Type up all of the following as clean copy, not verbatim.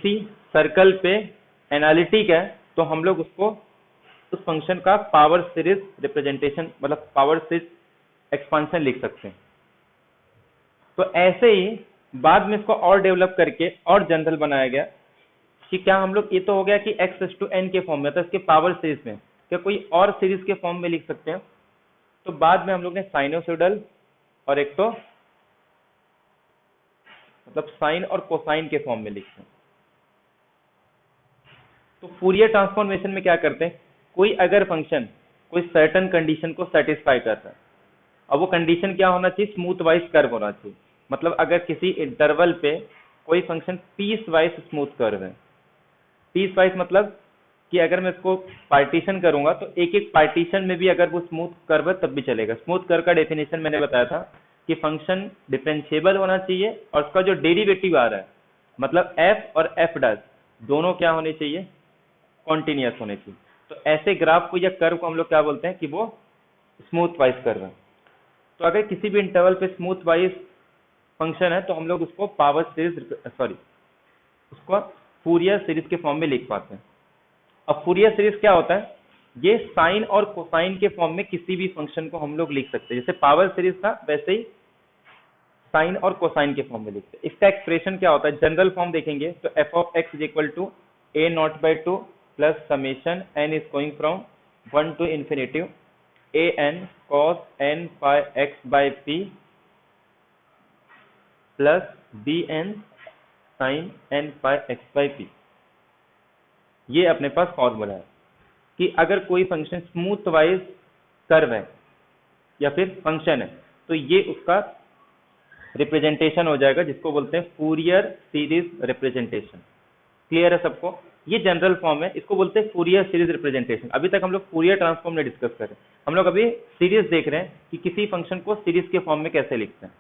किसी सर्कल पे एनालिटिक है तो हम लोग उसको उस फंक्शन का पावर सीरीज रिप्रेजेंटेशन मतलब पावर सीरीज एक्सपांशन लिख सकते हैं। तो ऐसे ही बाद में इसको और डेवलप करके और जनरल बनाया गया कि क्या हम लोग, ये तो हो गया कि x⁴n के फॉर्म में, तो इसके पावर सीरीज में क्या कोई और सीरीज के फॉर्म में लिख सकते हैं। तो बाद में हम लोग ने साइनोसॉइडल और एक तो मतलब साइन और कोसाइन के फॉर्म में लिखते हैं। तो फूरियर ट्रांसफॉर्मेशन में क्या करते हैं, कोई अगर फंक्शन कोई सर्टेन कंडीशन को सेटिस्फाई कर रहा है, अब वो कंडीशन क्या होना चाहिए, स्मूथ वाइज कर्व होना चाहिए। मतलब अगर किसी इंटरवल पे कोई function piecewise smooth curve है, पीस वाइज मतलब कि अगर मैं इसको पार्टीशन करूंगा तो एक एक पार्टीशन में भी अगर वो स्मूथ कर्व है तब भी चलेगा। स्मूथ कर्व का डेफिनेशन मैंने बताया था कि फंक्शन डिफरेंशिएबल होना चाहिए और उसका जो डेरिवेटिव आ रहा है मतलब f और f डैश दोनों क्या होने चाहिए, कॉन्टिन्यूअस होने चाहिए। तो ऐसे ग्राफ को या कर्व को हम लोग क्या बोलते हैं कि वो स्मूथ वाइज कर्व है। तो अगर किसी भी इंटरवल पे स्मूथ वाइज फंक्शन है तो हम लोग उसको पावर सीरीज उसको फूरियर सीरीज के फॉर्म में लिख पाते हैं। अब फूरियर सीरीज क्या होता है, ये साइन और कोसाइन के फॉर्म में किसी भी फंक्शन को हम लोग लिख सकते हैं। जैसे पावर सीरीज था वैसे ही साइन और कोसाइन के फॉर्म में लिखते हैं। इसका एक्सप्रेशन क्या होता है, जनरल फॉर्म देखेंगे तो f(x) = a0/2 plus summation n is going from 1 to infinitive an cos n pi x by p plus bn sin n pi x by p। ये अपने पास फॉर्मूला है कि अगर कोई फंक्शन स्मूथ वाइज कर्व है या फिर फंक्शन है तो ये उसका रिप्रेजेंटेशन हो जाएगा जिसको बोलते हैं फूरियर सीरीज रिप्रेजेंटेशन। क्लियर है सबको, ये जनरल फॉर्म है, इसको बोलते हैं फूरियर सीरीज रिप्रेजेंटेशन। अभी तक हम लोग फूरियर ट्रांसफॉर्म में डिस्कस कर रहे हैं, हम लोग अभी सीरीज देख रहे हैं कि किसी फंक्शन को सीरीज के फॉर्म में कैसे लिखते हैं।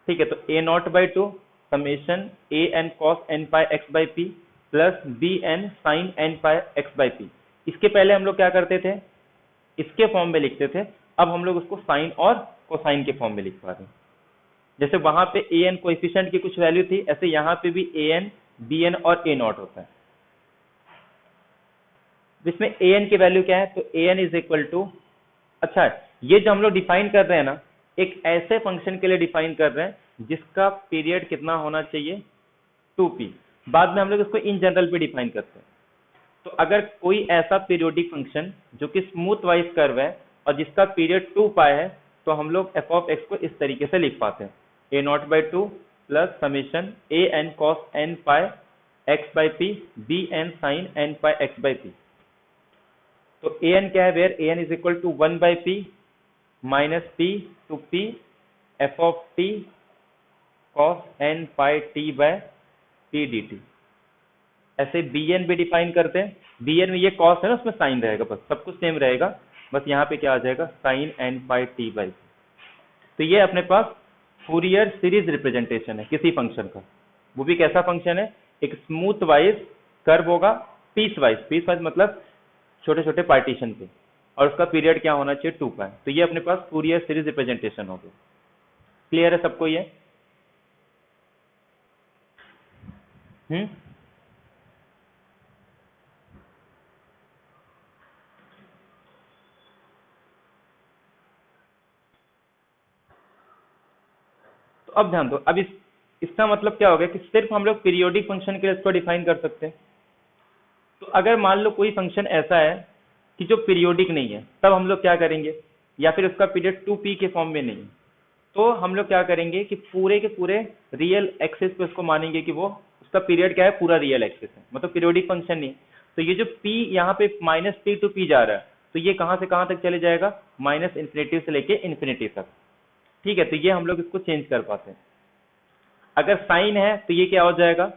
ठीक है, तो a0/2 summation an cos n pi x by p plus bn sin n pi x by p। इसके पहले हम लोग क्या करते थे, इसके फॉर्म में लिखते थे, अब हम लोग उसको साइन और कोसाइन के फॉर्म में लिख पा रहे हैं। जैसे वहां पे an कोएफिशिएंट की कुछ वैल्यू थी, ऐसे यहाँ पे भी an bn और a0 होता है। इसमें an की वैल्यू क्या है, तो an इज इक्वल टू, अच्छा ये जो हम लोग डिफाइन कर रहे हैं ना, एक ऐसे फंक्शन के लिए डिफाइन कर रहे हैं जिसका पीरियड कितना होना चाहिए, 2p। बाद में हम लोग इसको इन जनरल पे डिफाइन करते हैं। तो अगर कोई ऐसा पीरियोडिक फंक्शन जो कि स्मूथ वाइज कर्व है और जिसका पीरियड 2π है तो हम लोग f(x) को इस तरीके से लिख पाते हैं a0/2 plus summation an cos n pi x by p bn sin n pi x by p। तो an क्या है, where an is equal to 1/p minus p to p f(t cos n pi t by p dt। ऐसे bn भी define करते हैं, bn में ये cos है ना, उसमें साइन रहेगा, बस सब कुछ सेम रहेगा, बस यहाँ पे क्या आ जाएगा sin n pi t by। तो ये अपने पास फूरियर सीरीज रिप्रेजेंटेशन है किसी फंक्शन का। वो भी कैसा फंक्शन है, एक स्मूथ वाइज कर्व होगा, पीस वाइज मतलब छोटे छोटे पार्टीशन पे, और उसका पीरियड क्या होना चाहिए, 2π। तो ये अपने पास फूरियर सीरीज रिप्रेजेंटेशन हो गया। क्लियर है सबको ये? तो अब ध्यान दो, अब इसका मतलब क्या हो गया कि सिर्फ हम लोग पीरियोडिक फंक्शन के लिए इसको डिफाइन कर सकते हैं। तो अगर मान लो कोई फंक्शन ऐसा है कि जो पीरियोडिक नहीं है, तब हम लोग क्या करेंगे, या फिर उसका पीरियड 2p के फॉर्म में नहीं है, तो हम लोग क्या करेंगे कि पूरे के पूरे रियल एक्सिस पे उसको मानेंगे कि वो उसका पीरियड क्या है, पूरा रियल एक्सिस है, मतलब पीरियोडिक फंक्शन नहीं। तो ये जो p यहाँ पे -p टू p जा रहा है, तो ये कहां से कहां तक चले जाएगा, -∞ से लेके इन्फिनिटी तक। ठीक है, तो ये हम लोग इसको चेंज कर पाते हैं। अगर साइन है तो ये क्या हो जाएगा,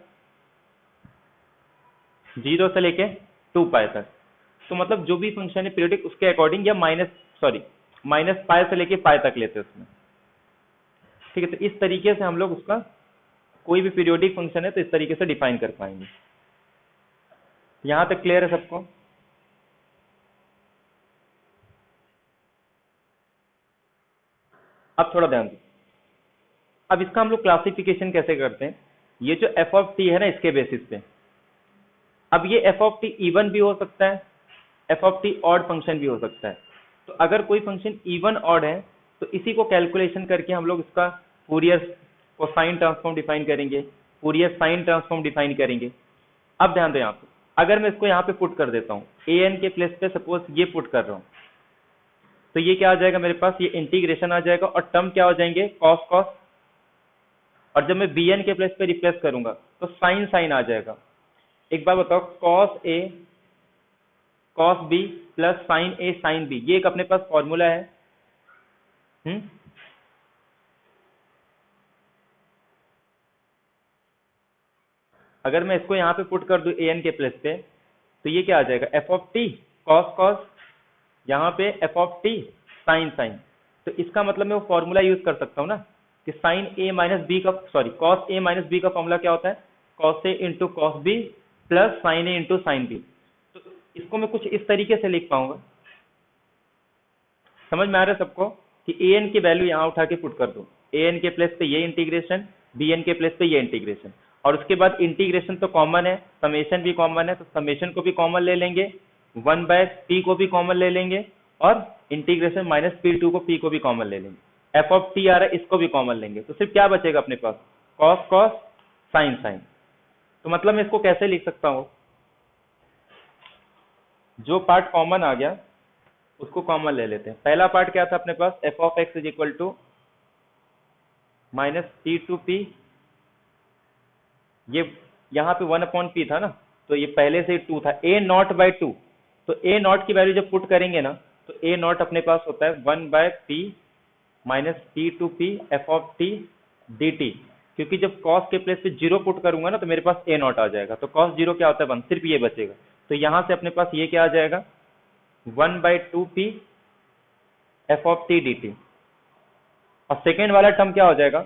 0 से लेके 2π तक। तो मतलब जो भी फंक्शन है पीरियोडिक उसके अकॉर्डिंग, या -π से लेके π तक लेते हैं उसमें। ठीक है, तो इस तरीके से हम लोग उसका कोई भी पीरियोडिक फंक्शन है तो इस तरीके से डिफाइन कर पाएंगे। यहां तक क्लियर है सबको? अब थोड़ा ध्यान दो, अब इसका हम लोग क्लासिफिकेशन कैसे करते हैं। ये जो एफ ऑफ टी है ना इसके बेसिस पे। अब ये एफ ऑफ टी इवन भी हो सकता है, f of T odd function भी हो सकता है। तो अगर कोई फंक्शन इवन ऑड है तो इसी को कैलकुलेशन करके हम लोग इसका फूरियर कोसाइन ट्रांसफॉर्म डिफाइन करेंगे, फूरियर साइन ट्रांसफॉर्म डिफाइन करेंगे। अब ध्यान दो यहाँ पे, अगर मैं इसको यहाँ पे पुट कर देता हूँ ए एन के प्लेस पे, सपोज ये पुट कर रहा हूँ, तो ये क्या आ जाएगा मेरे पास, ये इंटीग्रेशन आ जाएगा और टर्म क्या हो जाएंगे, कॉस कॉस। और जब मैं बी एन के प्लेस पे रिप्लेस करूंगा तो साइन साइन आ जाएगा। एक बार बताओ, cos A cos B plus sine A sine B, ये एक अपने पास फॉर्मूला है। अगर मैं इसको यहाँ पे पुट कर दूं ए एन के प्लेस पे, तो ये क्या आ जाएगा, f of t cos cos, यहाँ पे f of t sine sine. तो इसका मतलब मैं वो फॉर्मूला यूज कर सकता हूँ ना कि साइन ए माइनस बी का, sorry cos A minus B का फॉर्मूला क्या होता है, cos A into cos B plus sine A into sine B. तो इसको मैं कुछ इस तरीके से लिख पाऊंगा। समझ में आ रहा है सबको कि ए एन की वैल्यू यहाँ उठा के पुट कर दो, ए एन के प्लेस पे ये इंटीग्रेशन, बी एन के प्लेस पे ये इंटीग्रेशन, और उसके बाद इंटीग्रेशन तो कॉमन है, समेशन भी कॉमन है, तो समेशन को भी कॉमन ले लेंगे, 1/p को भी कॉमन ले लेंगे, और इंटीग्रेशन माइनस P2 को P को भी कॉमन ले लेंगे। एफ ऑफ टी आ रहा है, इसको भी कॉमन लेंगे, तो सिर्फ क्या बचेगा अपने पास, कॉस कॉस साइन साइन। तो मतलब मैं इसको कैसे लिख सकता हूँ, जो पार्ट कॉमन आ गया उसको कॉमन ले लेते हैं। पहला पार्ट क्या था अपने पास, f of x is equal to minus P2P, ये यहाँ पे 1/p था ना, तो ये पहले से 2 था, a नॉट बाई 2। तो a नॉट की वैल्यू जब पुट करेंगे ना, तो a नॉट अपने पास होता है 1/p minus P2P F of t d T. क्योंकि जब cos के प्लेस पे 0 पुट करूंगा ना तो मेरे पास a नॉट आ जाएगा, तो cos 0 क्या होता है 1, सिर्फ ये बचेगा। तो यहाँ से अपने पास ये क्या आ जाएगा, 1/2p F of t d T. और सेकेंड वाला टर्म क्या हो जाएगा,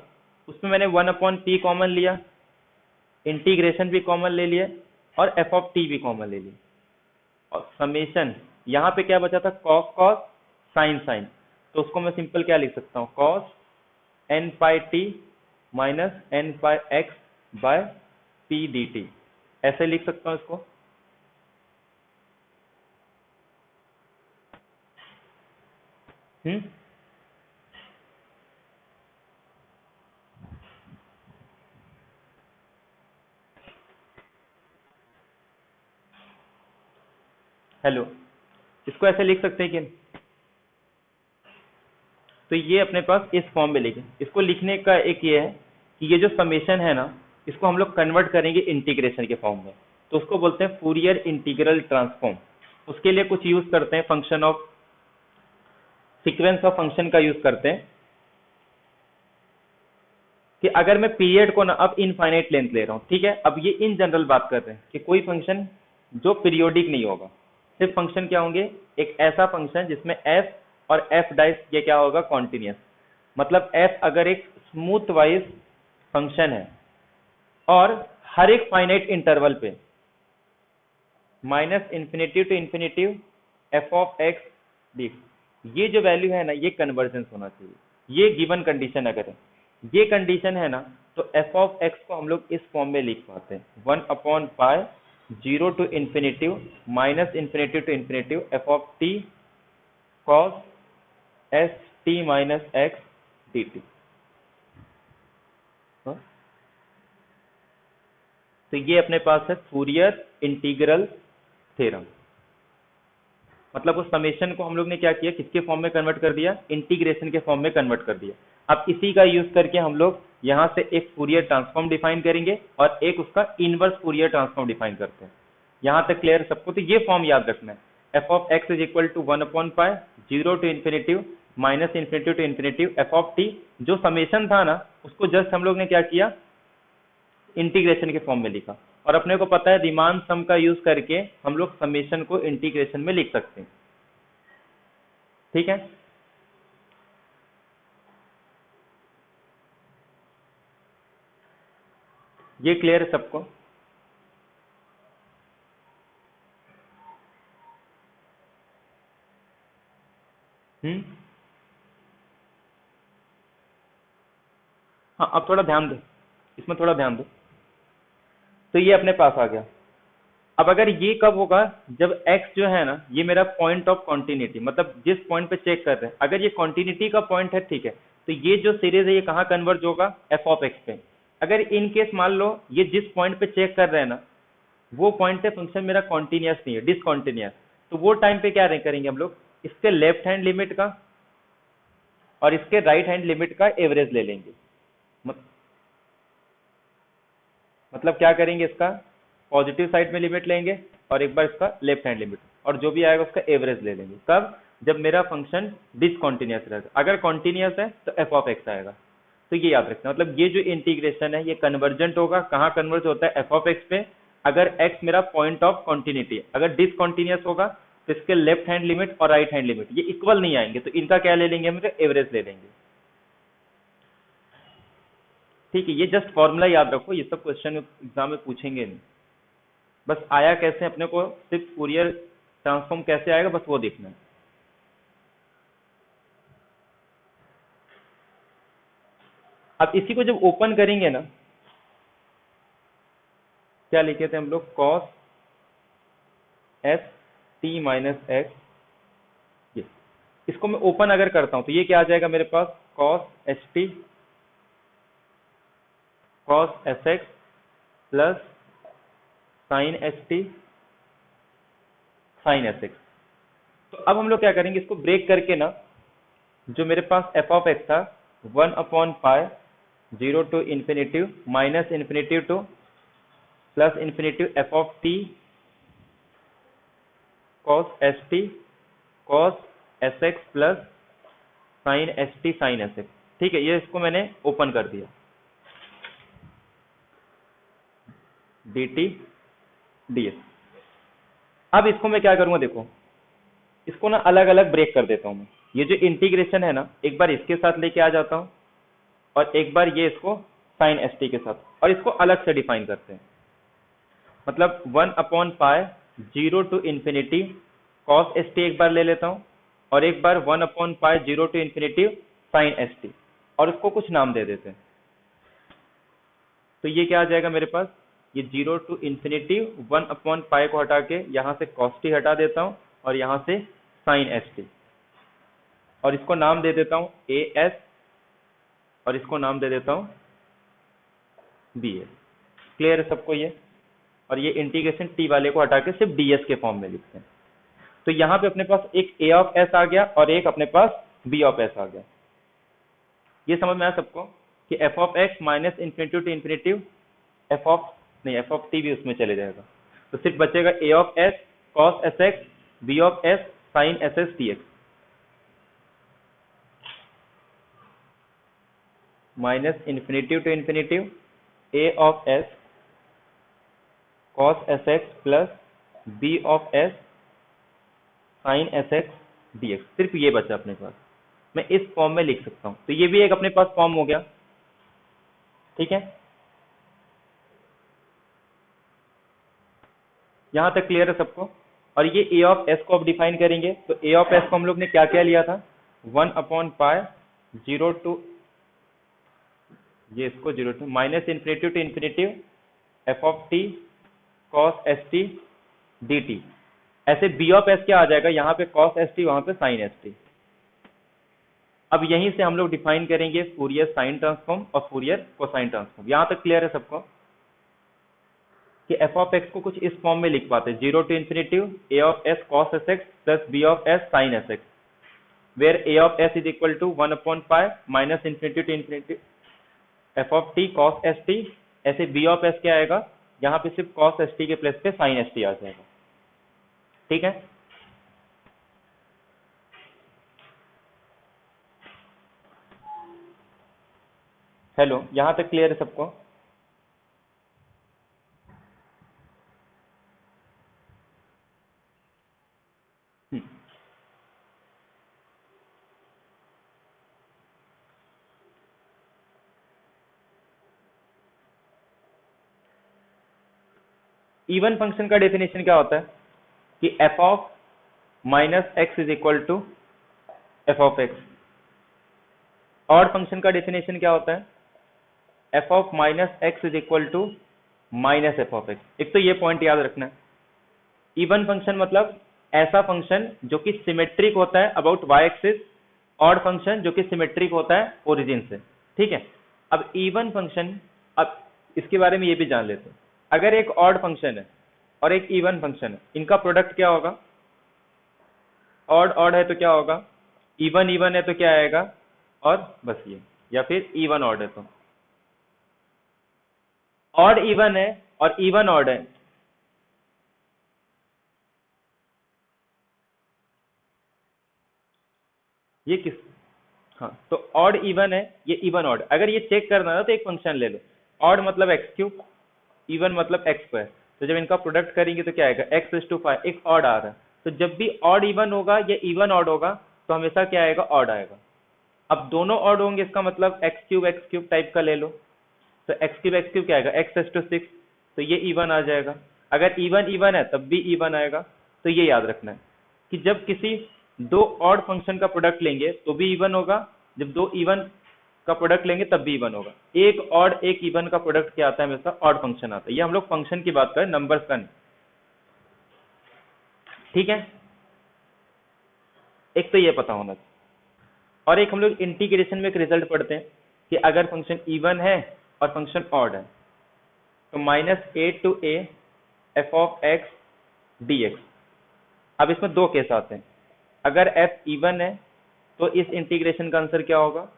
उसमें मैंने 1/p कॉमन लिया, इंटीग्रेशन भी कॉमन ले लिए, और एफ ऑफ टी भी कॉमन ले लिए, और समेशन यहाँ पे क्या बचा था, कॉस कॉस साइन साइन। तो उसको मैं सिंपल क्या लिख सकता हूँ, cos n pi t minus n pi x by p d t, ऐसे लिख सकता हूँ इसको। हेलो, इसको ऐसे लिख सकते हैं कि, तो ये अपने पास इस फॉर्म में लिखे। इसको लिखने का एक ये है कि ये जो समेशन है ना, इसको हम लोग कन्वर्ट करेंगे इंटीग्रेशन के फॉर्म में, तो उसको बोलते हैं फूरियर इंटीग्रल ट्रांसफॉर्म। उसके लिए कुछ यूज करते हैं, function of sequence of function का यूज करते हैं। कि अगर मैं पीरियड को ना अब इनफाइनाइट लेंथ ले रहा हूँ, ठीक है, अब ये इन जनरल बात कर रहे हैं कि कोई फंक्शन जो पीरियोडिक नहीं होगा, सिर्फ फंक्शन क्या होंगे, एक ऐसा फंक्शन जिसमें एफ और एफ डाइस ये क्या होगा, कॉन्टिन्यूस। मतलब एफ अगर एक स्मूथ वाइज फंक्शन है और हर एक फाइनाइट इंटरवल पे minus infinity to infinity f of x d, ये जो वैल्यू है ना, ये कन्वर्जेंस होना चाहिए, ये गिवन कंडीशन अगर है, ये कंडीशन है ना, तो एफ ऑफ एक्स को हम लोग इस फॉर्म में लिख पाते हैं, 1/π 0 to infinity minus infinity to infinity f of t cos s t minus x d t. तो ये अपने पास है फूरियर इंटीग्रल थ्योरम। मतलब उस समेशन को हम लोग ने क्या किया, किसके फॉर्म में कन्वर्ट कर दिया, इंटीग्रेशन के फॉर्म में कन्वर्ट कर दिया। अब इसी का यूज करके हम लोग यहाँ से एक फूरियर ट्रांसफॉर्म डिफाइन करेंगे और एक उसका इनवर्स फूरियर ट्रांसफॉर्म डिफाइन करते हैं। यहाँ तक क्लियर सबको, तो ये फॉर्म याद रखना है, f of x is equal to 1/π 0 to infinity minus infinity to infinity f of t. जो समेशन था ना, उसको जस्ट हम लोग ने क्या किया, इंटीग्रेशन के फॉर्म में लिखा। और अपने को पता है रीमान सम का यूज करके हम लोग समेशन को इंटीग्रेशन में लिख सकते हैं, ठीक है। ये क्लियर है सबको। हाँ, अब थोड़ा ध्यान दो, इसमें थोड़ा ध्यान दो। तो ये अपने पास आ गया। अब अगर ये कब होगा, जब x जो है ना ये मेरा पॉइंट ऑफ कॉन्टिन्यूटी, मतलब जिस पॉइंट पे चेक कर रहे हैं, अगर ये कॉन्टिन्यूटी का पॉइंट है, ठीक है, तो ये जो सीरीज है ये कहाँ कन्वर्ज होगा, एफ ऑफ एक्स पे। अगर इन केस मान लो ये जिस पॉइंट पे चेक कर रहे हैं ना वो पॉइंट पे फंक्शन मेरा कॉन्टिन्यूस नहीं है, डिसकॉन्टिन्यूस, तो वो टाइम पे क्या करेंगे हम लोग, इसके लेफ्ट हैंड लिमिट का और इसके राइट हैंड लिमिट का एवरेज ले लेंगे। मतलब क्या करेंगे, इसका पॉजिटिव साइड में लिमिट लेंगे और एक बार इसका लेफ्ट हैंड लिमिट, और जो भी आएगा उसका एवरेज ले लेंगे। कब, जब मेरा फंक्शन डिसकॉन्टिन्यूस रहेगा। अगर कॉन्टिन्यूस है तो एफ ऑफ एक्स आएगा। तो ये याद रखना, मतलब ये जो इंटीग्रेशन है ये कन्वर्जेंट होगा, कहाँ कन्वर्ज होता है, एफ ऑफ एक्स पे, अगर एक्स मेरा पॉइंट ऑफ कॉन्टिन्यूटी है। अगर डिसकॉन्टिन्यूस होगा तो इसके लेफ्ट हैंड लिमिट और राइट हैंड लिमिट ये इक्वल नहीं आएंगे, तो इनका क्या ले लेंगे हम, एवरेज ले लेंगे। ठीक है, ये जस्ट फॉर्मूला याद रखो, ये सब क्वेश्चन एग्जाम में पूछेंगे नहीं, बस आया कैसे अपने को, सिर्फ फूरियर ट्रांसफॉर्म कैसे आएगा बस वो देखना है। अब इसी को जब ओपन करेंगे ना, क्या लिखे थे हम लोग, cos s t minus x, ये इसको मैं ओपन अगर करता हूं तो ये क्या आ जाएगा मेरे पास, cos s t cos s x plus sine s t sine s x. तो अब हम लोग क्या करेंगे, इसको ब्रेक करके ना, जो मेरे पास एफ ऑफ एक्स था 1/पाई 0 to infinity minus infinitive to plus infinity f of t cos s t cos s x plus sine s t sine s x. ठीक है, ये इसको मैंने ओपन कर दिया, डी टी डी एस। अब इसको मैं क्या करूंगा, देखो इसको ना अलग अलग ब्रेक कर देता हूं मैं। ये जो इंटीग्रेशन है ना, एक बार इसके साथ लेके आ जाता हूं और एक बार ये इसको साइन एस टी के साथ, और इसको अलग से डिफाइन करते हैं। मतलब 1/पाई 0 to infinity cos s t एक बार ले लेता हूं और एक बार 1/पाई 0 to infinity sine s t, और उसको कुछ नाम दे देते हैं। तो ये क्या आ जाएगा मेरे पास, ये 0 टू इन्फिनिटी 1/पाई को हटा के यहाँ से कॉस टी हटा देता हूँ और यहाँ से साइन एस टी, और इसको नाम दे देता हूँ ए एस और इसको नाम दे देता हूँ बी एस। क्लियर है सबको ये, और ये इंटीग्रेशन टी वाले को हटा के सिर्फ डी एस के फॉर्म में लिखते हैं। तो यहाँ पे अपने पास एक ए ऑफ एस आ गया और एक अपने पास बी ऑफ एस आ गया। ये समझ में आया सबको कि f of x minus infinitive to infinitive f of नहीं, एफ ऑफ टी भी उसमें चले जाएगा, तो सिर्फ बचेगा a of s cos s x b of s sine s s t x minus infinitive to infinitive a of s cos s x plus b of s sine s x d x. सिर्फ ये बचा अपने पास, मैं इस form में लिख सकता हूं, तो ये भी एक अपने पास फॉर्म हो गया। ठीक है, यहां तक क्लियर है सबको। और ये ए ऑफ एस को अब डिफाइन करेंगे, तो ए ऑफ एस को हम लोग ने क्या क्या लिया था, 1/पाई 0 टू, ये इसको 0 to minus infinitive to infinitive f of t cos s t d t. ऐसे बी ऑफ एस क्या आ जाएगा, यहाँ पे कॉस एस टी वहां पे साइन एस टी। अब यहीं से हम लोग डिफाइन करेंगे फूरियर साइन ट्रांसफॉर्म और फूरियर कोसाइन ट्रांसफॉर्म। यहां तक क्लियर है सबको कि एफ ऑफ एक्स को कुछ इस फॉर्म में लिख पाते हैं, 0 to infinitive a of s cos s x plus b of s sine s x, where a of s is equal to 1/पाई minus infinity to infinity f of t cos s t. ऐसे b of s क्या आएगा, यहाँ पे सिर्फ cos s t के place पे sine s t आ जाएगा। ठीक है, हेलो, यहां तक क्लियर है सबको। इवन फंक्शन का डेफिनेशन क्या होता है कि f of minus x is equal to f of x. Odd function का डेफिनेशन क्या होता है, f of minus x is equal to minus f of x. एक तो ये पॉइंट याद रखना है, इवन फंक्शन मतलब ऐसा फंक्शन जो कि सिमेट्रिक होता है about y axis, odd function जो कि सिमेट्रिक होता है ओरिजिन से, ठीक है। अब इवन फंक्शन, अब इसके बारे में ये भी जान लेते हैं, अगर एक ऑड फंक्शन है और एक इवन फंक्शन है, इनका प्रोडक्ट क्या होगा? ऑड ऑड है तो क्या होगा, इवन इवन है तो क्या आएगा, और बस ये, या फिर इवन ऑड है तो ऑड इवन है और इवन ऑड है, ये किस, हाँ तो ऑड इवन है, ये इवन ऑड। अगर ये चेक करना है तो एक फंक्शन ले लो, ऑड मतलब एक्स क्यूब, इवन मतलब एक्स स्क्वायर, तो जब इनका प्रोडक्ट करेंगे तो क्या आएगा, एक्स इज टू 5, एक ऑड आ रहा है, तो जब भी ऑड इवन होगा या इवन ऑड होगा तो हमेशा क्या आएगा, ऑड आएगा। अब दोनों ऑड होंगे, इसका मतलब एक्स क्यूब टाइप का ले लो, तो एक्स क्यूब क्या आएगा, एक्स इज टू 6, तो ये इवन आ जाएगा। अगर इवन इवन है तब भी इवन आएगा। तो ये याद रखना है कि जब किसी दो ऑड फंक्शन का प्रोडक्ट लेंगे तो भी इवन होगा, जब दो इवन का प्रोडक्ट लेंगे तब भी इवन होगा। एक ऑड एक इवन का प्रोडक्ट क्या आता है, हमेशा ऑड फंक्शन आता है। ये हम लोग फंक्शन की बात करें, नंबर्स का नहीं, ठीक है। एक तो ये पता होना चाहिए, और एक हम लोग इंटीग्रेशन में एक रिजल्ट पढ़ते हैं कि अगर फंक्शन इवन है और फंक्शन ऑड है तो -a to a f of x dx। अब इसमें दो केस आते हैं, अगर f इवन है तो इस इंटीग्रेशन का आंसर क्या होगा,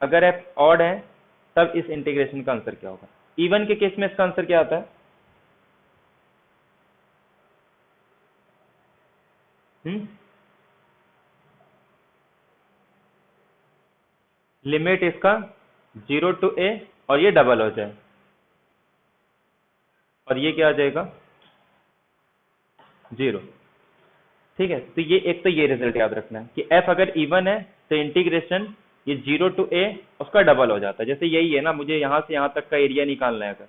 अगर f ऑड है तब इस इंटीग्रेशन का आंसर क्या होगा। इवन के केस में इसका आंसर क्या आता है, लिमिट इसका 0 to a और ये डबल हो जाए, और ये क्या आ जाएगा, 0, ठीक है। तो ये एक तो ये रिजल्ट याद रखना है कि f अगर इवन है तो इंटीग्रेशन ये 0 to a उसका डबल हो जाता है। जैसे यही है ना, मुझे यहाँ से यहाँ तक का एरिया निकालना है अगर,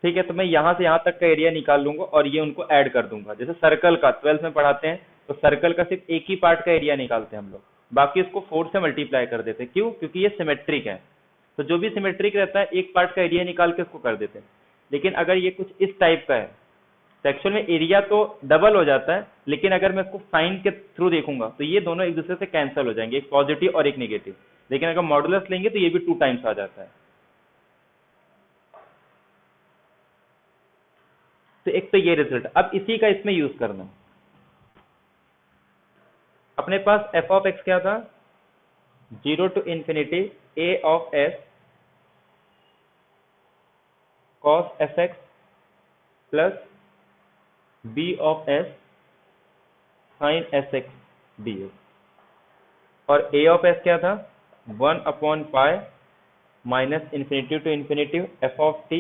ठीक है, तो मैं यहाँ से यहाँ तक का एरिया निकाल लूंगा और ये उनको ऐड कर दूंगा। जैसे सर्कल का 12th में पढ़ाते हैं तो सर्कल का सिर्फ एक ही पार्ट का एरिया निकालते हैं हम लोग, बाकी उसको 4 से मल्टीप्लाई कर देते हैं। क्यों? क्योंकि ये सिमेट्रिक है, तो जो भी सिमेट्रिक रहता है एक पार्ट का एरिया निकाल के उसको कर देते हैं। लेकिन अगर ये कुछ इस टाइप का है तो एक्चुअल में एरिया तो डबल हो जाता है, लेकिन अगर मैं इसको साइन के थ्रू देखूंगा तो ये दोनों एक दूसरे से कैंसिल हो जाएंगे, एक पॉजिटिव और एक नेगेटिव। लेकिन अगर मॉडुलस लेंगे तो ये भी 2 टाइम्स आ जाता है। तो एक तो ये रिजल्ट, अब इसी का इसमें यूज करना। अपने पास f ऑफ x क्या था, 0 to infinity a of s cos fx plus b of s sin sx dx, और a of s क्या था, 1 upon pi minus infinity to infinity f of t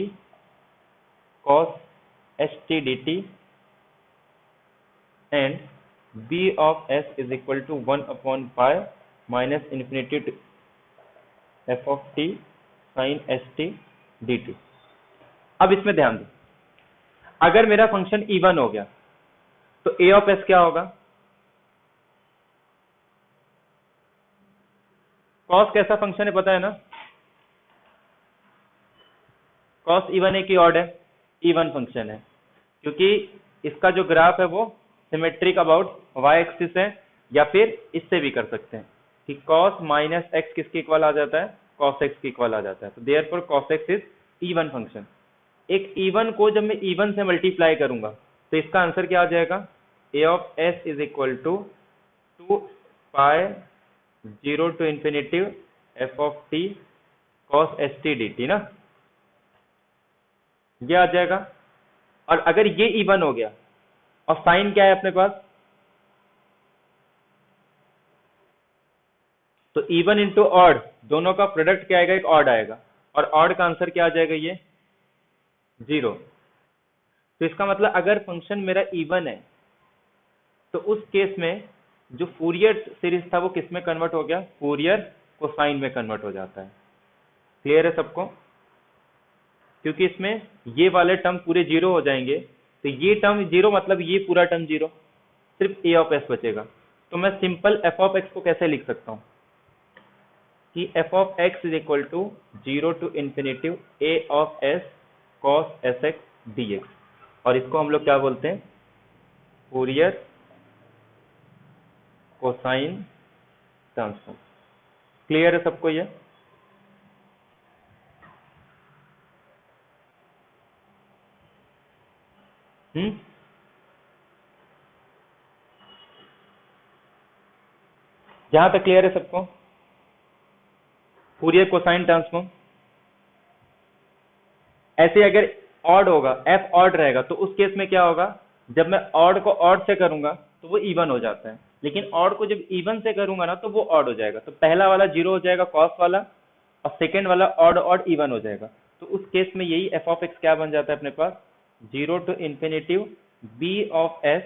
cos st dt and b of s is equal to 1 upon pi minus infinity to f of t sin st dt। अब इसमें ध्यान दो, अगर मेरा function even हो गया तो a of s क्या होगा, cos कैसा फंक्शन है पता है ना, cos इवन है कि ऑड है, इवन फंक्शन है, क्योंकि इसका जो ग्राफ है वो सिमेट्रिक अबाउट y एक्सिस है, या फिर इससे भी कर सकते हैं कि cos माइनस एक्स किसके इक्वल आ जाता है, cos x के इक्वल आ जाता है। तो therefore cos x is even function. एक इवन को जब मैं इवन से मल्टीप्लाई करूंगा तो इसका आंसर क्या आ जाएगा, a of s is equal to 2 pi 0 to infinity f of t cos st dt ना, ये आ जाएगा। और अगर ये इवन हो गया और साइन क्या है अपने पास, तो इवन इंटू ऑड दोनों का प्रोडक्ट क्या आएगा, एक ऑड आएगा, और ऑड का आंसर क्या आ जाएगा, ये 0। तो इसका मतलब अगर फंक्शन मेरा इवन है तो उस केस में जो फूरियर सीरीज था वो किस में कन्वर्ट हो गया, फूरियर कोसाइन में कन्वर्ट हो जाता है। क्लियर है सबको? क्योंकि इसमें ये वाले टर्म पूरे 0 हो जाएंगे, तो ये टर्म 0 मतलब ये पूरा टर्म 0, सिर्फ a ऑफ s बचेगा। तो मैं सिंपल f ऑफ x को कैसे लिख सकता हूँ कि f of x is equal to 0 to infinity a of s cos sx dx, और इसको हम लोग क्या बोलते हैं, फूरियर कोसाइन ट्रांसफॉर्म। क्लियर है सबको ये? यहां तक क्लियर है सबको? Fourier cosine transform. ऐसे अगर ऑड होगा, एफ ऑड रहेगा, तो उस केस में क्या होगा, जब मैं ऑड को ऑड से करूंगा तो वो इवन हो जाता है, लेकिन ऑड को जब इवन से करूंगा ना तो वो ऑड हो जाएगा। तो पहला वाला जीरो हो जाएगा कॉस वाला, और सेकेंड वाला ऑड ऑड इवन हो जाएगा। तो उस केस में यही एफ ऑफ एक्स क्या बन जाता है अपने पास, 0 to infinity b of s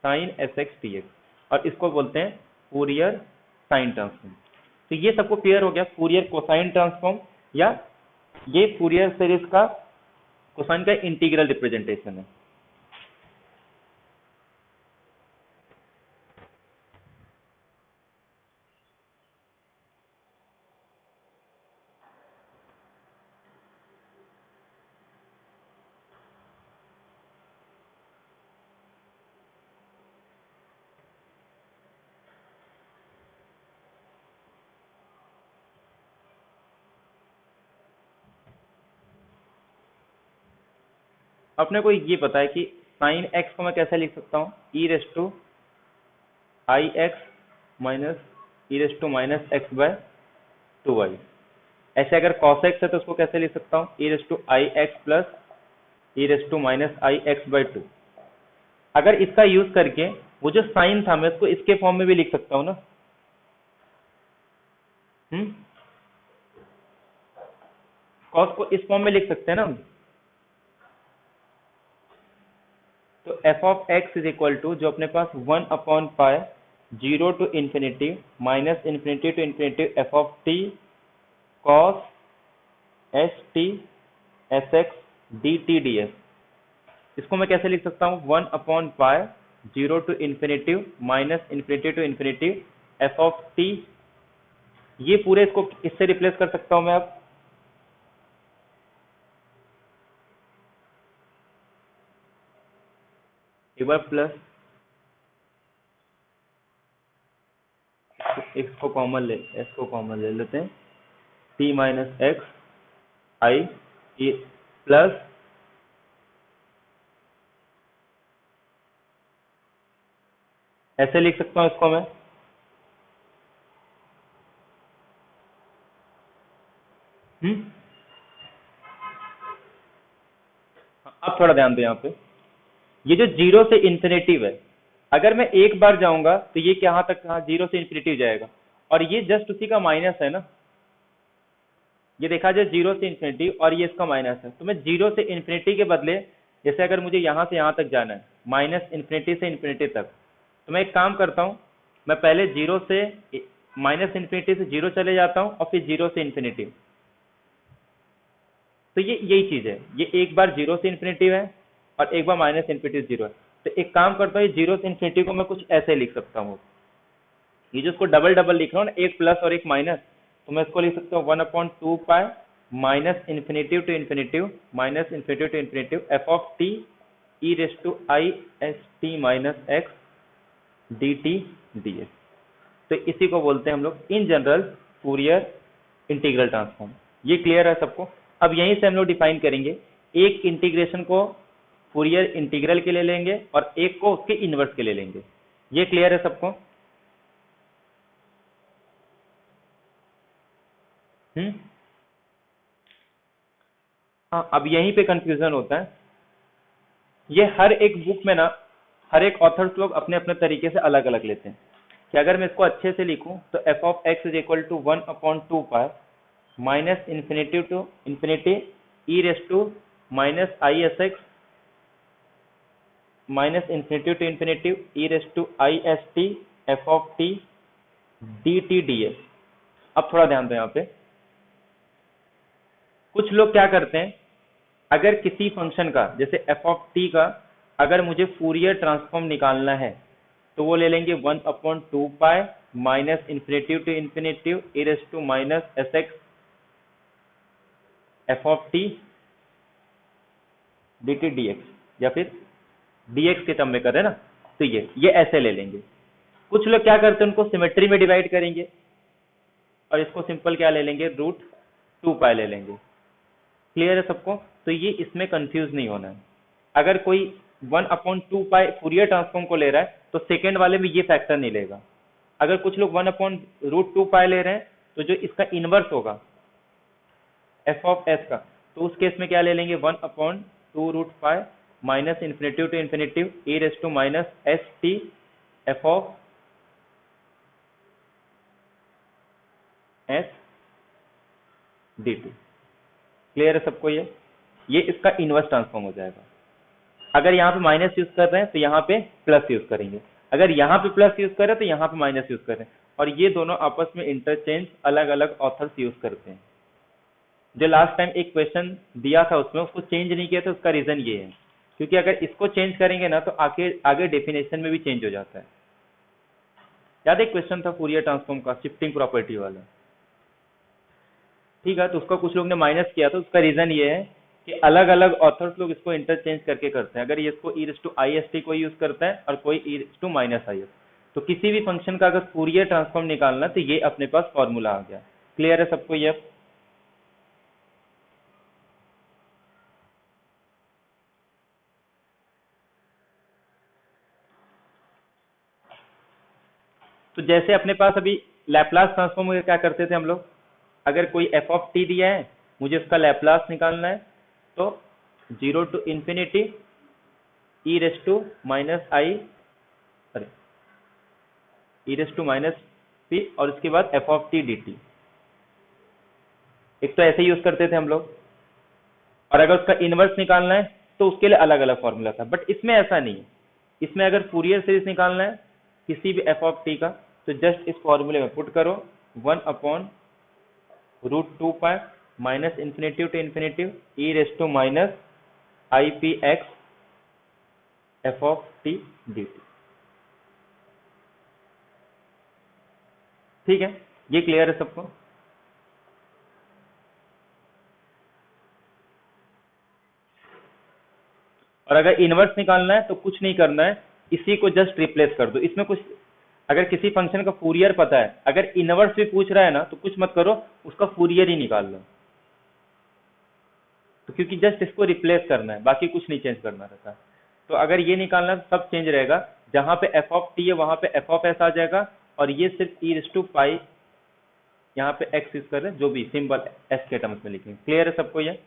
sine s x d x, और इसको बोलते हैं फूरियर साइन ट्रांसफॉर्म। तो ये सबको क्लियर हो गया, फूरियर कोसाइन ट्रांसफॉर्म, या ये फूरियर सीरीज का कोसाइन का इंटीग्रल रिप्रेजेंटेशन है। अपने को ये पता है कि साइन एक्स को मैं कैसे लिख सकता हूँ, e raise to i x minus e raise to minus x by two y. ऐसे अगर कॉस एक्स है तो उसको कैसे लिख सकता हूँ, e raise to i x plus e raise to minus i x by two. अगर इसका यूज करके वो जो साइन था मैं उसको इसके फॉर्म में भी लिख सकता हूँ ना। कॉस को इस फॉर्म में लिख सकते हैं ना हम। तो f of x is equal to, जो अपने पास 1 upon pi 0 to infinity minus infinity to infinity f of t cos s t s x d t d s. इसको मैं कैसे लिख सकता हूँ, 1 upon pi 0 to infinity minus infinity to infinity f of t. ये पूरे इसको इससे रिप्लेस कर सकता हूं मैं अब, एक बार प्लस इसको कॉमन ले, इसको कॉमन ले लेते हैं, टी माइनस एक्स आई प्लस ऐसे लिख सकता हूं इसको मैं। अब थोड़ा ध्यान दो यहाँ पे, ये जो 0 से इन्फिनेटिव है, अगर मैं एक बार जाऊंगा तो ये कहां तक, कहा 0 से इन्फिनेटिव जाएगा, और ये जस्ट उसी का माइनस है ना। ये देखा जाए 0 से इन्फिनिटी और ये इसका माइनस है, तो मैं 0 से इन्फिनिटी के बदले, जैसे अगर मुझे यहां से यहां तक जाना है माइनस इन्फिनिटी से इन्फिनिटी तक, तो मैं एक काम करता हूं, मैं पहले 0 से माइनस इन्फिनिटी से 0 चले जाता हूं और फिर 0 से इन्फिनिटी। तो ये यही चीज है, ये एक बार 0 से इन्फिनिटी है और एक बार माइनस इन्फिनिटी 0 है। तो एक काम करता हूँ, 0 से इन्फिनिटी को मैं कुछ ऐसे लिख सकता हूँ, ये जो इसको डबल डबल लिख रहा हूँ ना, एक प्लस और एक माइनस, तो मैं इसको लिख सकता हूँ 1 upon 2 pi minus infinitive to infinity minus infinitive to infinitive f of t e raise to i s t minus x d t d s. तो इसी को बोलते हैं हम लोग in general Fourier integral transform. ये क्लियर है सबको? अब यहीं से हम लोग डिफाइन करेंगे, एक इंटीग्रेशन को फूरियर इंटीग्रल के लिए लेंगे और एक को उसके इनवर्स के लिए लेंगे। ये क्लियर है सबको? हाँ, अब यहीं पे कंफ्यूजन होता है। ये हर एक बुक में ना, हर एक ऑथर्स लोग अपने अपने तरीके से अलग अलग लेते हैं, कि अगर मैं इसको अच्छे से लिखूं तो f of x is equal to 1 upon 2 pi minus infinity to infinity e raise to minus i s x minus infinity to infinity e raise to i s t f of t d t d s. अब थोड़ा ध्यान दो यहाँ पे, कुछ लोग क्या करते हैं, अगर किसी फंक्शन का जैसे एफ ऑफ टी का अगर मुझे फूरियर ट्रांसफॉर्म निकालना है तो वो ले लेंगे 1 upon 2 pi minus infinitive to infinity e raise to minus s x f of t d t d x, या फिर डी एक्स के टर्म में कर रहे हैं ना, तो ये ऐसे ले लेंगे। कुछ लोग क्या करते हैं, उनको सिमेट्री में डिवाइड करेंगे और इसको सिंपल क्या ले लेंगे, रूट 2 पाई ले लेंगे। क्लियर है सबको? तो ये इसमें कंफ्यूज नहीं होना है। अगर कोई 1/2 पाई फूरियर ट्रांसफॉर्म को ले रहा है तो सेकेंड वाले में ये फैक्टर नहीं लेगा। अगर कुछ लोग 1/√2 पाई ले रहे हैं तो जो इसका इनवर्स होगा एफ ऑफ एस का, तो उस केस में क्या ले लेंगे, 1/2√पाई minus infinitive to infinitive e raise to minus s t f of s d t. Clear है सबको? ये इसका इनवर्स ट्रांसफॉर्म हो जाएगा। अगर यहाँ पे माइनस यूज कर रहे हैं तो यहाँ पे प्लस यूज करेंगे, अगर यहाँ पे प्लस यूज कर रहे हैं तो यहाँ पे माइनस यूज कर रहे हैं, और ये दोनों आपस में इंटरचेंज अलग अलग ऑथर्स यूज करते हैं। जो लास्ट टाइम एक क्वेश्चन दिया था उसमें उसको चेंज नहीं किया था, उसका रीजन ये है क्योंकि अगर इसको चेंज करेंगे ना तो आगे डेफिनेशन में भी चेंज हो जाता है। याद एक क्वेश्चन था फूरियर ट्रांसफॉर्म का, शिफ्टिंग प्रॉपर्टी वाला, ठीक है, तो उसका कुछ लोग ने माइनस किया, तो उसका रीजन ये है कि अलग अलग ऑथर्स लोग इसको इंटरचेंज करके करते हैं। अगर ये इसको e⁻⁻ कोई यूज करता है और कोई e⁻⁻⁻, तो किसी भी फंक्शन का अगर फूरियर ट्रांसफॉर्म निकालना तो ये अपने पास फॉर्मूला आ गया। क्लियर है सबको? ये तो जैसे अपने पास अभी लैपलास ट्रांसफॉर्म में क्या करते थे हम लोग, अगर कोई एफ ऑफ टी दिया है, मुझे उसका लैपलास निकालना है, तो 0 to infinity e raise to minus i, अरे e raise to minus p, और उसके बाद f of t d t. एक तो ऐसे यूज करते थे हम लोग, और अगर उसका इनवर्स निकालना है तो उसके लिए अलग अलग फॉर्मूला था, बट इसमें ऐसा नहीं है। इसमें अगर फूरियर सीरीज निकालना है किसी भी एफ ऑफ टी का, तो जस्ट इस फॉर्मूले में पुट करो 1/√2 pi minus infinitive to infinity e raise to minus i p x f of t d t. ठीक है, ये क्लियर है सबको? और अगर इनवर्स निकालना है तो कुछ नहीं करना है, इसी को जस्ट रिप्लेस कर दो। इसमें कुछ, अगर किसी फंक्शन का फूरियर पता है, अगर इनवर्स भी पूछ रहा है ना तो कुछ मत करो, उसका फूरियर ही निकाल लो, तो क्योंकि जस्ट इसको रिप्लेस करना है, बाकी कुछ नहीं चेंज करना रहता। तो अगर ये निकालना है तो सब चेंज रहेगा, जहां पे एफ ऑफ टी है वहां पे एफ ऑफ एस आ जाएगा, और ये सिर्फ ई रेस टू पाई, यहाँ पे एक्स यूज कर रहे हैं, जो भी सिंबल एस के टर्म्स में लिखेंगे। क्लियर है सबको ये?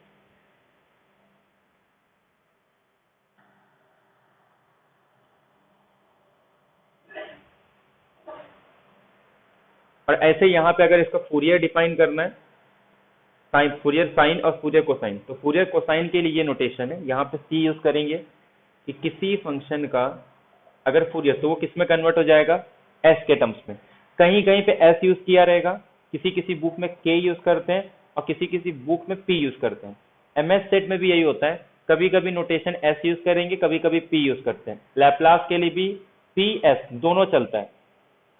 और ऐसे यहाँ पे अगर इसका फूरियर डिफाइन करना है, साइन, फूरियर साइन और फूरियर कोसाइन, तो फूरियर कोसाइन के लिए ये नोटेशन है, यहाँ पे सी यूज करेंगे कि किसी फंक्शन का अगर फूरियर, तो वो किस में कन्वर्ट हो जाएगा, एस के टर्म्स में। कहीं कहीं पे एस यूज किया रहेगा, किसी किसी बुक में के यूज करते हैं और किसी किसी बुक में पी यूज करते हैं। एमएस सेट में भी यही होता है, कभी कभी नोटेशन एस यूज करेंगे, कभी कभी पी यूज करते हैं। लैपलास के लिए भी पी एस दोनों चलता है,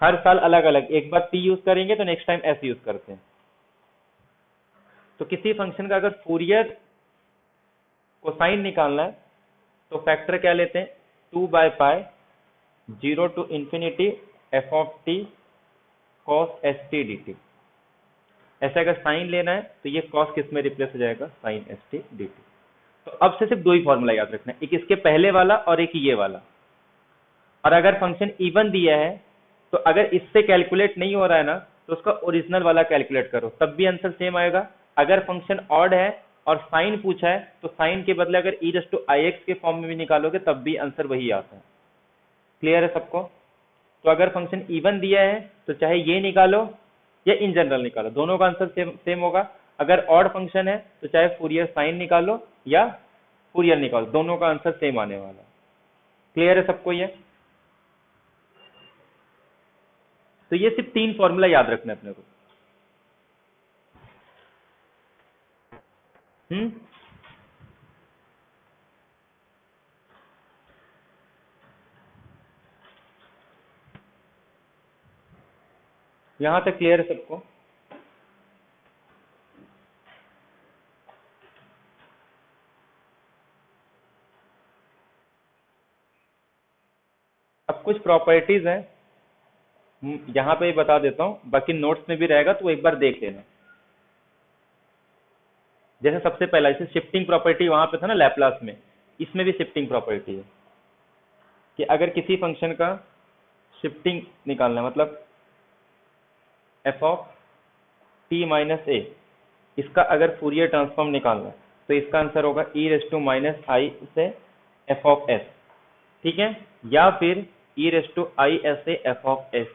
हर साल अलग अलग, एक बार पी यूज करेंगे तो नेक्स्ट टाइम एस यूज करते हैं। तो किसी फंक्शन का अगर फूरियर कोसाइन निकालना है तो फैक्टर क्या लेते हैं, 2/पाई 0 to infinity f of t cos s t d t. ऐसे अगर साइन लेना है तो ये कॉस किस में रिप्लेस हो जाएगा, sine s t d t. तो अब से सिर्फ दो ही फॉर्मूला याद रखना है, एक इसके पहले वाला और एक ये वाला। और अगर फंक्शन इवन दिया है तो अगर इससे कैलकुलेट नहीं हो रहा है ना तो उसका ओरिजिनल वाला कैलकुलेट करो, तब भी आंसर सेम आएगा। अगर फंक्शन ऑड है और साइन पूछा है तो साइन के बदले अगर ई रेस टू आई एक्स के फॉर्म में भी निकालोगे तब भी आंसर वही आता है। क्लियर है सबको? तो अगर फंक्शन इवन दिया है तो चाहे ये निकालो या इन जनरल निकालो, दोनों का आंसर सेम होगा। अगर ऑड फंक्शन है तो चाहे फूरियर साइन निकालो या फूरियर निकालो, दोनों का आंसर सेम आने वाला। क्लियर है सबको ये? तो ये सिर्फ 3 फॉर्मूला याद रखना है अपने को। यहां तक क्लियर है सबको? कुछ प्रॉपर्टीज हैं, यहाँ पे बता देता हूँ, बाकी नोट्स में भी रहेगा तो एक बार देख लेना। जैसे सबसे पहला जैसे शिफ्टिंग प्रॉपर्टी वहां पे था ना लैपलास में, इसमें भी शिफ्टिंग प्रॉपर्टी है कि अगर किसी फंक्शन का शिफ्टिंग निकालना है, मतलब एफ ऑफ टी माइनस ए, इसका अगर फूरियर ट्रांसफॉर्म निकालना है तो इसका आंसर होगा ई रेस टू माइनस आई से एफ ऑफ एस, ठीक है, या फिर ई रेस टू आई एस से एफ ऑफ एस।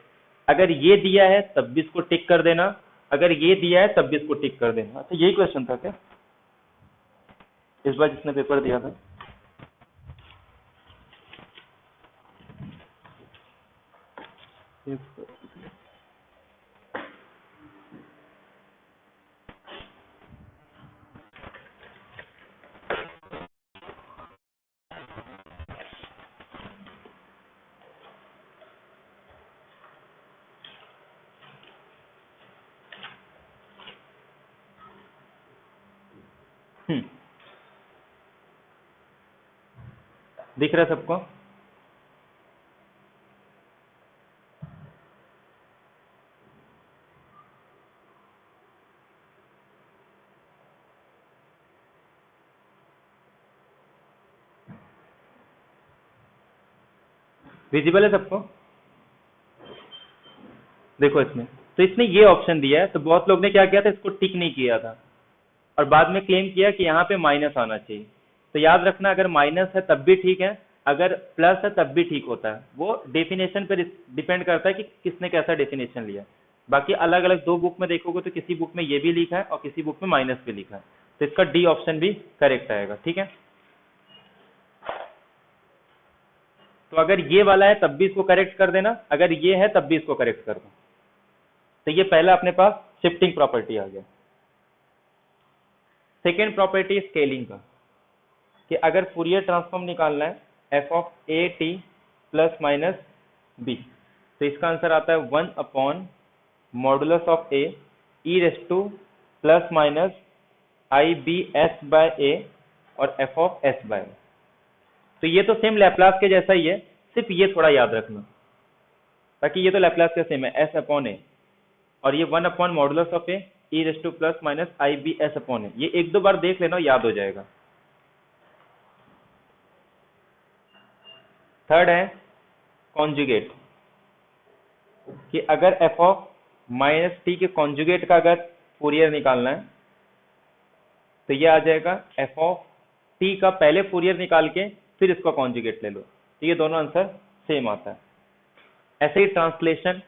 अगर ये दिया है तब भी इसको टिक कर देना, अगर ये दिया है तब भी इसको टिक कर देना। तो यही क्वेश्चन था क्या इस बार जिसने पेपर दिया था? दिख रहा है सबको? विजिबल है सबको? देखो इसमें तो इसने ये ऑप्शन दिया है, तो बहुत लोग ने क्या किया था, इसको टिक नहीं किया था और बाद में क्लेम किया कि यहाँ पे माइनस आना चाहिए। तो याद रखना, अगर माइनस है तब भी ठीक है, अगर प्लस है तब भी ठीक होता है। वो डेफिनेशन पर डिपेंड करता है कि किसने कैसा डेफिनेशन लिया। बाकी अलग अलग दो बुक में देखोगे तो किसी बुक में ये भी लिखा है और किसी बुक में माइनस भी लिखा है, तो इसका डी ऑप्शन भी करेक्ट आएगा, ठीक है। तो अगर ये वाला है तब भी इसको करेक्ट कर देना, अगर ये है तब भी इसको करेक्ट कर दो। तो ये पहला अपने पास शिफ्टिंग प्रॉपर्टी आ गया। सेकेंड प्रॉपर्टी स्केलिंग का, कि अगर फूरियर ट्रांसफॉर्म निकालना है f of a t plus minus b, तो इसका आंसर आता है 1 upon modulus of a e raise to plus minus i b s by a और एफ ऑफ एस बाय। तो ये तो सेम लैपलास के जैसा ही है, सिर्फ ये थोड़ा याद रखना, बाकी ये तो लैपलास के सेम है, एस अपॉन ए, और ये 1 upon modulus of a e raise to plus minus i b s upon a. ये एक दो बार देख लेना, याद हो जाएगा। थर्ड है कॉन्जुगेट, कि अगर एफ ऑफ माइनस टी के कॉन्जुगेट का अगर फूरियर निकालना है तो ये आ जाएगा एफ ऑफ टी का पहले फूरियर निकाल के फिर इसका कॉन्जुगेट ले लो, तो ये दोनों आंसर सेम आता है। ऐसे ही ट्रांसलेशन,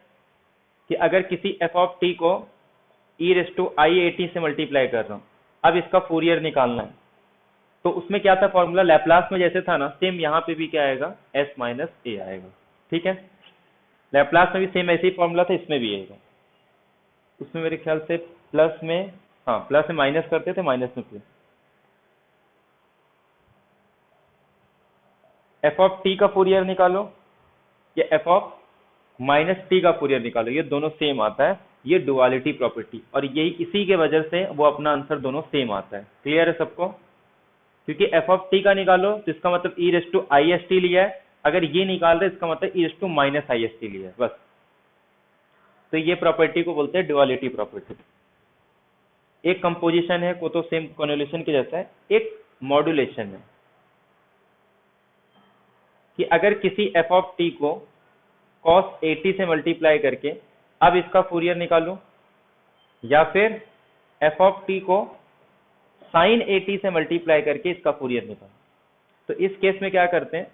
कि अगर किसी एफ ऑफ टी को e raise to i a t से मल्टीप्लाई कर रहा हूं, अब इसका फूरियर निकालना है, तो उसमें क्या था फॉर्मूला, लैपलास में जैसे था ना, सेम यहाँ पे भी क्या आएगा, एस माइनस ए आएगा, ठीक है। लैपलास में भी सेम ऐसे ही फॉर्मूला था, इसमें भी आएगा। उसमें मेरे ख्याल से प्लस में, हाँ प्लस में माइनस करते थे, माइनस में प्लस। एफ ऑफ टी का फूरियर निकालो या एफ ऑफ माइनस टी का फूरियर निकालो, ये दोनों सेम आता है, ये डुअलिटी प्रॉपर्टी, और यही इसी के वजह से वो अपना आंसर दोनों सेम आता है। क्लियर है सबको? क्योंकि एफ ऑफ टी का निकालो तो इसका मतलब e raise to i s t लिया है, अगर ये निकाल रहे इसका मतलब e raise to minus i s t लिया है, बस। तो ये प्रॉपर्टी को बोलते हैं डुअलिटी प्रॉपर्टी। एक कंपोजिशन है, वो तो सेम कॉन्वोल्यूशन के जैसा है, एक मॉड्यूलेशन है, कि अगर किसी एफ ऑफ टी को कॉस 80 से मल्टीप्लाई करके अब इसका फूरियर निकालूं, या फिर एफ ऑफ टी को साइन 80 से मल्टीप्लाई करके इसका फूरियर निकालूं। तो इस केस में क्या करते हैं,